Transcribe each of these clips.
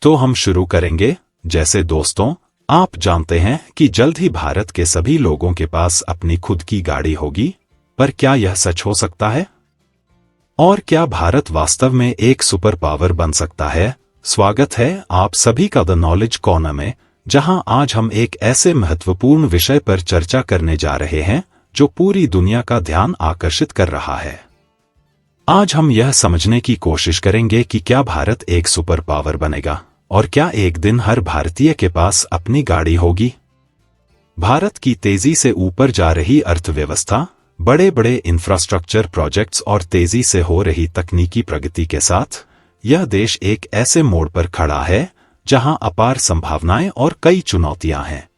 तो हम शुरू करेंगे। जैसे दोस्तों, आप जानते हैं कि जल्द ही भारत के सभी लोगों के पास अपनी खुद की गाड़ी होगी, पर क्या यह सच हो सकता है? और क्या भारत वास्तव में एक सुपर पावर बन सकता है? स्वागत है आप सभी का द नॉलेज कॉर्नर में, जहां आज हम एक ऐसे महत्वपूर्ण विषय पर चर्चा करने जा रहे हैं जो पूरी दुनिया का ध्यान आकर्षित कर रहा है। आज हम यह समझने की कोशिश करेंगे कि क्या भारत एक सुपर पावर बनेगा और क्या एक दिन हर भारतीय के पास अपनी गाड़ी होगी। भारत की तेजी से ऊपर जा रही अर्थव्यवस्था, बड़े बड़े इंफ्रास्ट्रक्चर प्रोजेक्ट्स और तेजी से हो रही तकनीकी प्रगति के साथ यह देश एक ऐसे मोड़ पर खड़ा है जहां अपार संभावनाएं और कई चुनौतियां हैं।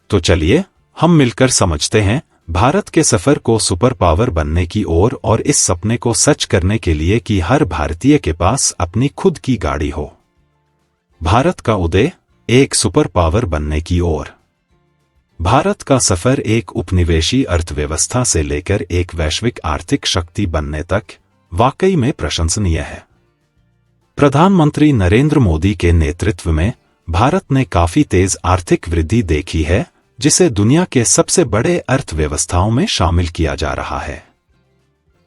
तो चलिए हम मिलकर समझते हैं भारत के सफर को सुपर पावर बनने की ओर और इस सपने को सच करने के लिए कि हर भारतीय के पास अपनी खुद की गाड़ी हो। भारत का उदय एक सुपर पावर बनने की ओर। भारत का सफर एक उपनिवेशी अर्थव्यवस्था से लेकर एक वैश्विक आर्थिक शक्ति बनने तक वाकई में प्रशंसनीय है। प्रधानमंत्री नरेंद्र मोदी के नेतृत्व में भारत ने काफी तेज आर्थिक वृद्धि देखी है, जिसे दुनिया के सबसे बड़े अर्थव्यवस्थाओं में शामिल किया जा रहा है।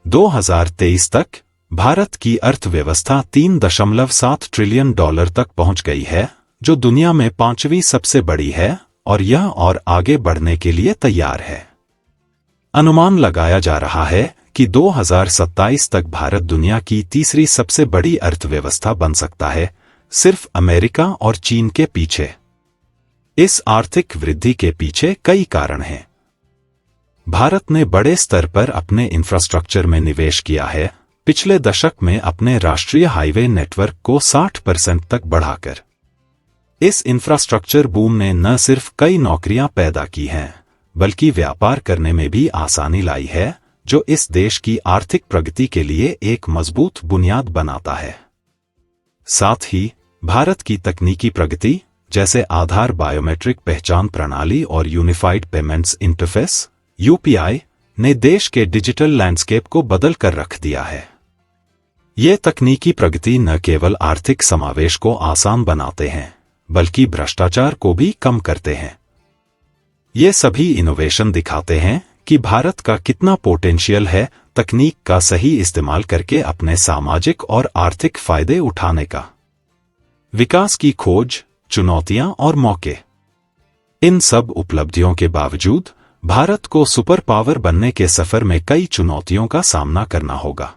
2023 तक भारत की अर्थव्यवस्था $3.7 ट्रिलियन तक पहुंच गई है, जो दुनिया में 5वीं सबसे बड़ी है और यह और आगे बढ़ने के लिए तैयार है। अनुमान लगाया जा रहा है कि 2027 तक भारत दुनिया की तीसरी सबसे बड़ी अर्थव्यवस्था बन सकता है, सिर्फ अमेरिका और चीन के पीछे। इस आर्थिक वृद्धि के पीछे कई कारण हैं। भारत ने बड़े स्तर पर अपने इंफ्रास्ट्रक्चर में निवेश किया है, पिछले दशक में अपने राष्ट्रीय हाईवे नेटवर्क को 60% तक बढ़ाकर। इस इंफ्रास्ट्रक्चर बूम ने न सिर्फ कई नौकरियां पैदा की हैं, बल्कि व्यापार करने में भी आसानी लाई है, जो इस देश की आर्थिक प्रगति के लिए एक मजबूत बुनियाद बनाता है। साथ ही भारत की तकनीकी प्रगति, जैसे आधार बायोमेट्रिक पहचान प्रणाली और यूनिफाइड पेमेंट्स इंटरफेस (यूपीआई), ने देश के डिजिटल लैंडस्केप को बदल कर रख दिया है। ये तकनीकी प्रगति न केवल आर्थिक समावेश को आसान बनाते हैं, बल्कि भ्रष्टाचार को भी कम करते हैं। ये सभी इनोवेशन दिखाते हैं कि भारत का कितना पोटेंशियल है तकनीक का सही इस्तेमाल करके अपने सामाजिक और आर्थिक फायदे उठाने का। विकास की खोज, चुनौतियां और मौके। इन सब उपलब्धियों के बावजूद भारत को सुपर पावर बनने के सफर में कई चुनौतियों का सामना करना होगा।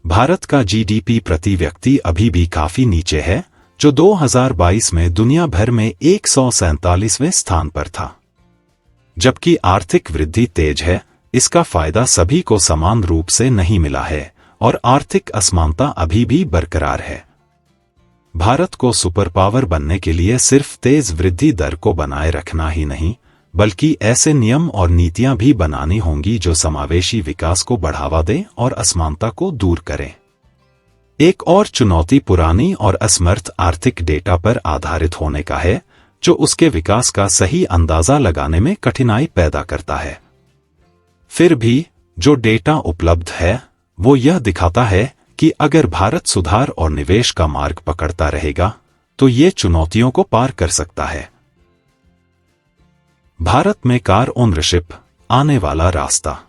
भारत का जीडीपी प्रति व्यक्ति अभी भी काफी नीचे है, जो 2022 में दुनिया भर में 147वें स्थान पर था। जबकि आर्थिक वृद्धि तेज है, इसका फायदा सभी को समान रूप से नहीं मिला है और आर्थिक असमानता अभी भी बरकरार है। भारत को सुपर पावर बनने के लिए सिर्फ तेज वृद्धि दर को बनाए रखना ही नहीं, बल्कि ऐसे नियम और नीतियां भी बनानी होंगी जो समावेशी विकास को बढ़ावा दें और असमानता को दूर करें। एक और चुनौती पुरानी और असमर्थ आर्थिक डेटा पर आधारित होने का है, जो उसके विकास का सही अंदाजा लगाने में कठिनाई पैदा करता है। फिर भी जो डेटा उपलब्ध है वो यह दिखाता है कि अगर भारत सुधार और निवेश का मार्ग पकड़ता रहेगा तो ये चुनौतियों को पार कर सकता है। भारत में कार ओनरशिप, आने वाला रास्ता।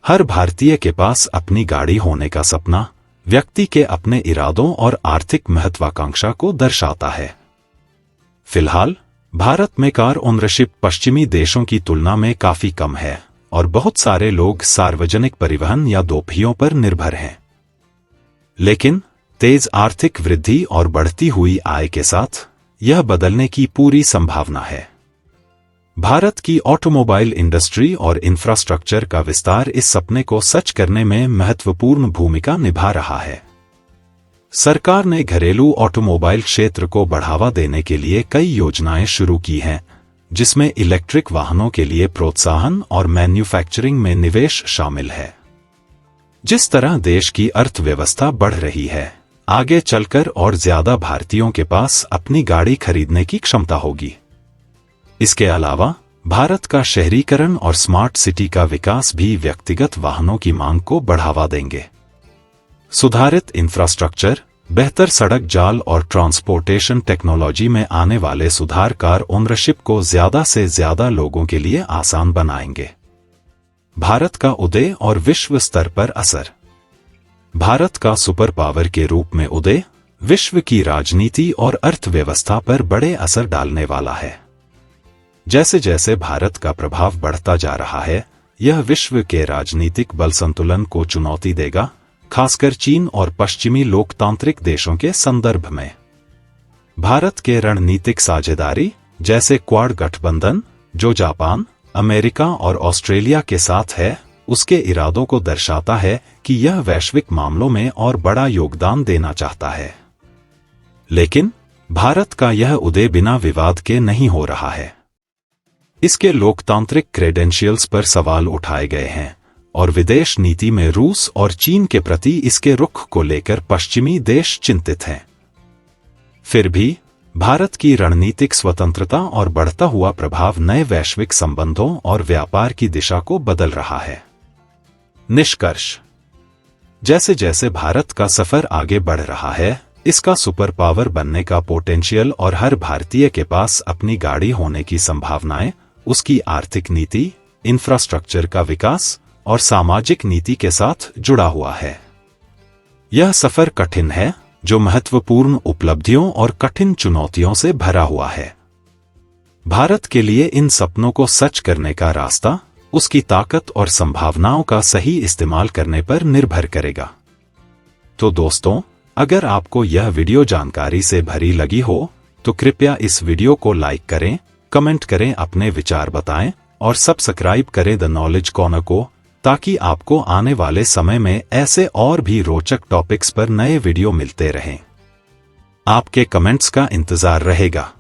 हर भारतीय के पास अपनी गाड़ी होने का सपना व्यक्ति के अपने इरादों और आर्थिक महत्वाकांक्षा को दर्शाता है। फिलहाल भारत में कार ओनरशिप पश्चिमी देशों की तुलना में काफी कम है और बहुत सारे लोग सार्वजनिक परिवहन या दोपहियों पर निर्भर हैं। लेकिन तेज आर्थिक वृद्धि और बढ़ती हुई आय के साथ यह बदलने की पूरी संभावना है। भारत की ऑटोमोबाइल इंडस्ट्री और इंफ्रास्ट्रक्चर का विस्तार इस सपने को सच करने में महत्वपूर्ण भूमिका निभा रहा है। सरकार ने घरेलू ऑटोमोबाइल क्षेत्र को बढ़ावा देने के लिए कई योजनाएं शुरू की हैं, जिसमें इलेक्ट्रिक वाहनों के लिए प्रोत्साहन और मैन्युफैक्चरिंग में निवेश शामिल है। जिस तरह देश की अर्थव्यवस्था बढ़ रही है, आगे चलकर और ज्यादा भारतीयों के पास अपनी गाड़ी खरीदने की क्षमता होगी। इसके अलावा भारत का शहरीकरण और स्मार्ट सिटी का विकास भी व्यक्तिगत वाहनों की मांग को बढ़ावा देंगे। सुधारित इंफ्रास्ट्रक्चर, बेहतर सड़क जाल और ट्रांसपोर्टेशन टेक्नोलॉजी में आने वाले सुधार कार ओनरशिप को ज्यादा से ज्यादा लोगों के लिए आसान बनाएंगे। भारत का उदय और विश्व स्तर पर असर। भारत का सुपर पावर के रूप में उदय विश्व की राजनीति और अर्थव्यवस्था पर बड़े असर डालने वाला है। जैसे जैसे भारत का प्रभाव बढ़ता जा रहा है, यह विश्व के राजनीतिक बल संतुलन को चुनौती देगा, खासकर चीन और पश्चिमी लोकतांत्रिक देशों के संदर्भ में। भारत के रणनीतिक साझेदारी जैसे क्वाड गठबंधन, जो जापान, अमेरिका और ऑस्ट्रेलिया के साथ है, उसके इरादों को दर्शाता है कि यह वैश्विक मामलों में और बड़ा योगदान देना चाहता है। लेकिन भारत का यह उदय बिना विवाद के नहीं हो रहा है। इसके लोकतांत्रिक क्रेडेंशियल्स पर सवाल उठाए गए हैं और विदेश नीति में रूस और चीन के प्रति इसके रुख को लेकर पश्चिमी देश चिंतित हैं। फिर भी भारत की रणनीतिक स्वतंत्रता और बढ़ता हुआ प्रभाव नए वैश्विक संबंधों और व्यापार की दिशा को बदल रहा है। निष्कर्ष: जैसे जैसे भारत का सफर आगे बढ़ रहा है, इसका सुपर पावर बनने का पोटेंशियल और हर भारतीय के पास अपनी गाड़ी होने की संभावनाएं उसकी आर्थिक नीति, इंफ्रास्ट्रक्चर का विकास और सामाजिक नीति के साथ जुड़ा हुआ है। यह सफर कठिन है, जो महत्वपूर्ण उपलब्धियों और कठिन चुनौतियों से भरा हुआ है। भारत के लिए इन सपनों को सच करने का रास्ता उसकी ताकत और संभावनाओं का सही इस्तेमाल करने पर निर्भर करेगा। तो दोस्तों, अगर आपको यह वीडियो जानकारी से भरी लगी हो, तो कृपया इस वीडियो को लाइक करें, कमेंट करें, अपने विचार बताएं और सब्सक्राइब करें द नॉलेज कॉर्नर को, ताकि आपको आने वाले समय में ऐसे और भी रोचक टॉपिक्स पर नए वीडियो मिलते रहें। आपके कमेंट्स का इंतजार रहेगा।